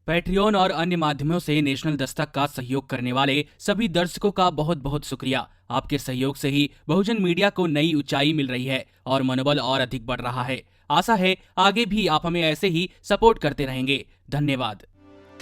Patreon और अन्य माध्यमों से नेशनल दस्तक का सहयोग करने वाले सभी दर्शकों का बहुत बहुत शुक्रिया। आपके सहयोग से ही बहुजन मीडिया को नई ऊंचाई मिल रही है और मनोबल और अधिक बढ़ रहा है। आशा है आगे भी आप हमें ऐसे ही सपोर्ट करते रहेंगे। धन्यवाद।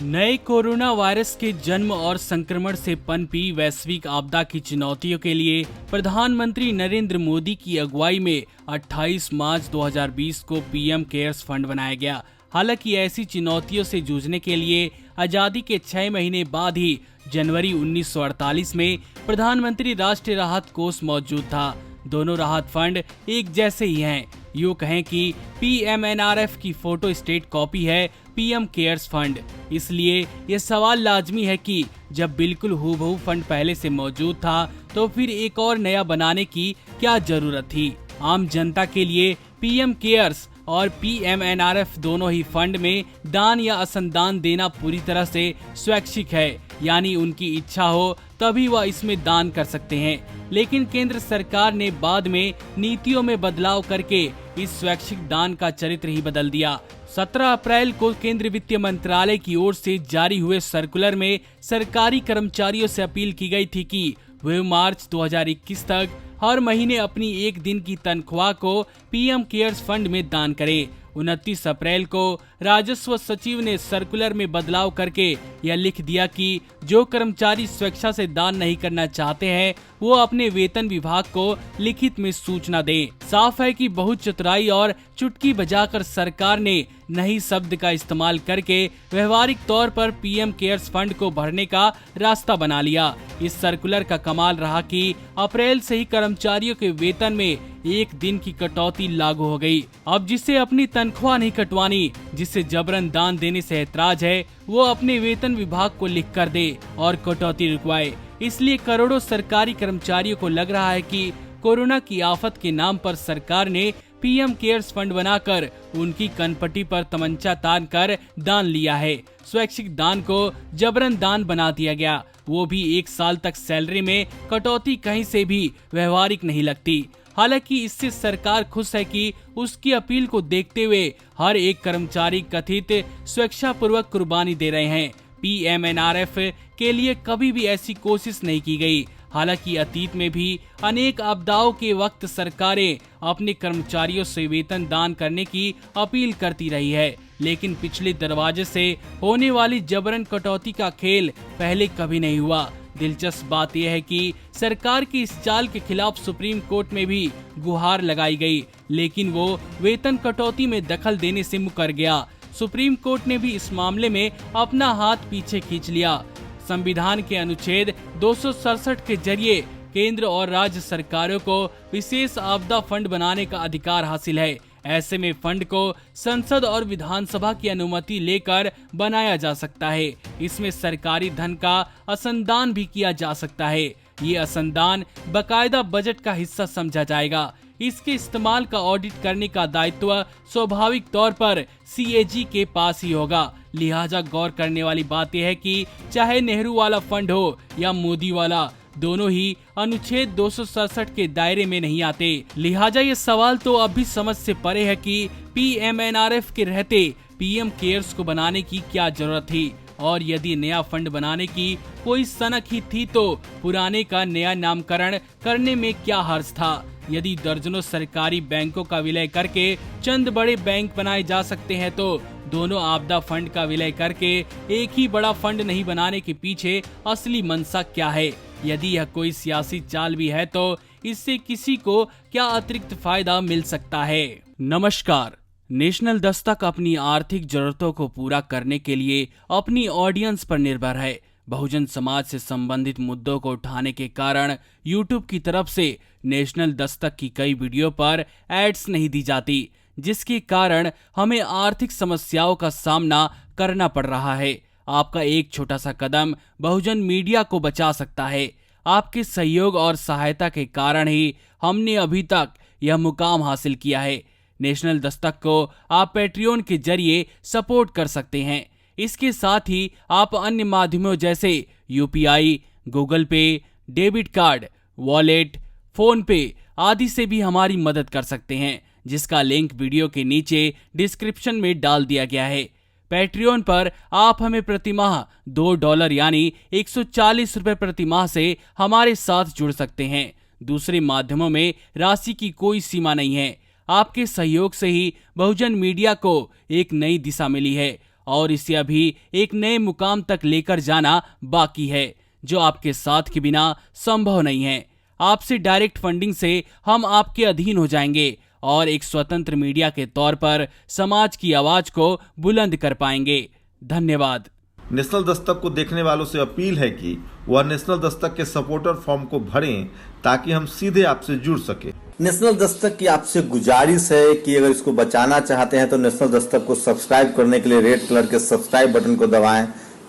नए कोरोना वायरस के जन्म और संक्रमण से पनपी वैश्विक आपदा की चुनौतियों के लिए प्रधानमंत्री नरेंद्र मोदी की अगुवाई में 28 मार्च 2020 को पीएम केयर्स फंड बनाया गया। हालांकि ऐसी चुनौतियों से जूझने के लिए आजादी के 6 महीने बाद ही जनवरी 1948 में प्रधानमंत्री राष्ट्रीय राहत कोष मौजूद था। दोनों राहत फंड एक जैसे ही हैं। यूँ कहें कि पीएमएनआरएफ की फोटो स्टेट कॉपी है पीएम केयर्स फंड। इसलिए ये सवाल लाजमी है कि जब बिल्कुल हूबहू फंड पहले से मौजूद था तो फिर एक और नया बनाने की क्या जरूरत थी। आम जनता के लिए पीएम केयर्स और पीएमएनआरएफ दोनों ही फंड में दान या असंदान देना पूरी तरह से स्वैच्छिक है, यानी उनकी इच्छा हो तभी वह इसमें दान कर सकते हैं। लेकिन केंद्र सरकार ने बाद में नीतियों में बदलाव करके इस स्वैच्छिक दान का चरित्र ही बदल दिया। 17 अप्रैल को केंद्रीय वित्त मंत्रालय की ओर से जारी हुए सर्कुलर में सरकारी कर्मचारियों से अपील की गई थी कि वे मार्च 2021 तक हर महीने अपनी एक दिन की तनख्वाह को पीएम केयर्स फंड में दान करें। 29 अप्रैल को राजस्व सचिव ने सर्कुलर में बदलाव करके यह लिख दिया कि जो कर्मचारी स्वेच्छा से दान नहीं करना चाहते हैं वो अपने वेतन विभाग को लिखित में सूचना दें। साफ है कि बहुत चतुराई और चुटकी बजाकर सरकार ने नहीं शब्द का इस्तेमाल करके व्यवहारिक तौर पर पीएम केयर्स फंड को भरने का रास्ता बना लिया। इस सर्कुलर का कमाल रहा कि अप्रैल से ही कर्मचारियों के वेतन में एक दिन की कटौती लागू हो गई। अब जिसे अपनी तनख्वाह नहीं कटवानी, जिसे जबरन दान देने से ऐतराज है, वो अपने वेतन विभाग को लिख कर दे और कटौती रुकवाए। इसलिए करोड़ों सरकारी कर्मचारियों को लग रहा है कि कोरोना की आफत के नाम पर सरकार ने पीएम केयर्स फंड बनाकर उनकी कनपट्टी पर तमंचा तान कर दान लिया है। स्वैच्छिक दान को जबरन दान बना दिया गया, वो भी 1 साल तक सैलरी में कटौती कहीं से भी व्यवहारिक नहीं लगती। हालांकि इससे सरकार खुश है कि उसकी अपील को देखते हुए हर एक कर्मचारी कथित स्वेच्छापूर्वक कुर्बानी दे रहे हैं। पीएमएनआरएफ के लिए कभी भी ऐसी कोशिश नहीं की गई। हालांकि अतीत में भी अनेक आपदाओं के वक्त सरकारें अपने कर्मचारियों से वेतन दान करने की अपील करती रही है, लेकिन पिछले दरवाजे से होने वाली जबरन कटौती का खेल पहले कभी नहीं हुआ। दिलचस्प बात यह है कि सरकार की इस चाल के खिलाफ सुप्रीम कोर्ट में भी गुहार लगाई गई, लेकिन वो वेतन कटौती में दखल देने से मुकर गया। सुप्रीम कोर्ट ने भी इस मामले में अपना हाथ पीछे खींच लिया। संविधान के अनुच्छेद 267 के जरिए केंद्र और राज्य सरकारों को विशेष आपदा फंड बनाने का अधिकार हासिल है। ऐसे में फंड को संसद और विधानसभा की अनुमति लेकर बनाया जा सकता है। इसमें सरकारी धन का असंदान भी किया जा सकता है। ये असंदान बकायदा बजट का हिस्सा समझा जाएगा। इसके इस्तेमाल का ऑडिट करने का दायित्व स्वाभाविक तौर पर सीएजी के पास ही होगा। लिहाजा गौर करने वाली बात यह है कि चाहे नेहरू वाला फंड हो या मोदी वाला, दोनों ही अनुच्छेद 267 के दायरे में नहीं आते। लिहाजा ये सवाल तो अब भी समझ से परे है कि पीएमएनआरएफ के रहते पीएम केयर्स को बनाने की क्या जरूरत थी, और यदि नया फंड बनाने की कोई सनक ही थी तो पुराने का नया नामकरण करने में क्या हर्ज था। यदि दर्जनों सरकारी बैंकों का विलय करके चंद बड़े बैंक बनाए जा सकते हैं तो दोनों आपदा फंड का विलय करके एक ही बड़ा फंड नहीं बनाने के पीछे असली मंशा क्या है। यदि यह कोई सियासी चाल भी है तो इससे किसी को क्या अतिरिक्त फायदा मिल सकता है। नमस्कार। नेशनल दस्तक अपनी आर्थिक जरूरतों को पूरा करने के लिए अपनी ऑडियंस पर निर्भर है। बहुजन समाज से संबंधित मुद्दों को उठाने के कारण यूट्यूब की तरफ से नेशनल दस्तक की कई वीडियो पर एड्स नहीं दी जाती, जिसके कारण हमें आर्थिक समस्याओं का सामना करना पड़ रहा है। आपका एक छोटा सा कदम बहुजन मीडिया को बचा सकता है। आपके सहयोग और सहायता के कारण ही हमने अभी तक यह मुकाम हासिल किया है। नेशनल दस्तक को आप पैट्रियन के जरिए सपोर्ट कर सकते हैं। इसके साथ ही आप अन्य माध्यमों जैसे यूपीआई, गूगल पे, डेबिट कार्ड, वॉलेट, फोन पे आदि से भी हमारी मदद कर सकते हैं, जिसका लिंक वीडियो के नीचे डिस्क्रिप्शन में डाल दिया गया है। पैट्रियन पर आप हमें प्रतिमाह $2 यानी 140 रुपए प्रति माह से हमारे साथ जुड़ सकते हैं। दूसरे माध्यमों में राशि की कोई सीमा नहीं है। आपके सहयोग से ही बहुजन मीडिया को एक नई दिशा मिली है और इसे अभी एक नए मुकाम तक लेकर जाना बाकी है, जो आपके साथ के बिना संभव नहीं है। आपसे डायरेक्ट फंडिंग से हम आपके अधीन हो जाएंगे और एक स्वतंत्र मीडिया के तौर पर समाज की आवाज को बुलंद कर पाएंगे। धन्यवाद। नेशनल दस्तक को देखने वालों से अपील है कि वह नेशनल दस्तक के सपोर्टर फॉर्म को भरें ताकि हम सीधे आपसे जुड़ सके। नेशनल दस्तक की आपसे गुजारिश है कि अगर इसको बचाना चाहते हैं तो नेशनल दस्तक को सब्सक्राइब करने के लिए रेड कलर के सब्सक्राइब बटन को दबाएं,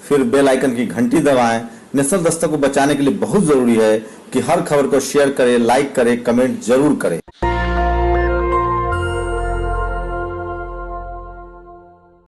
फिर बेल आइकन की घंटी दबाएं। नेशनल दस्तक को बचाने के लिए बहुत जरूरी है कि हर खबर को शेयर करें, लाइक करें, कमेंट जरूर करें।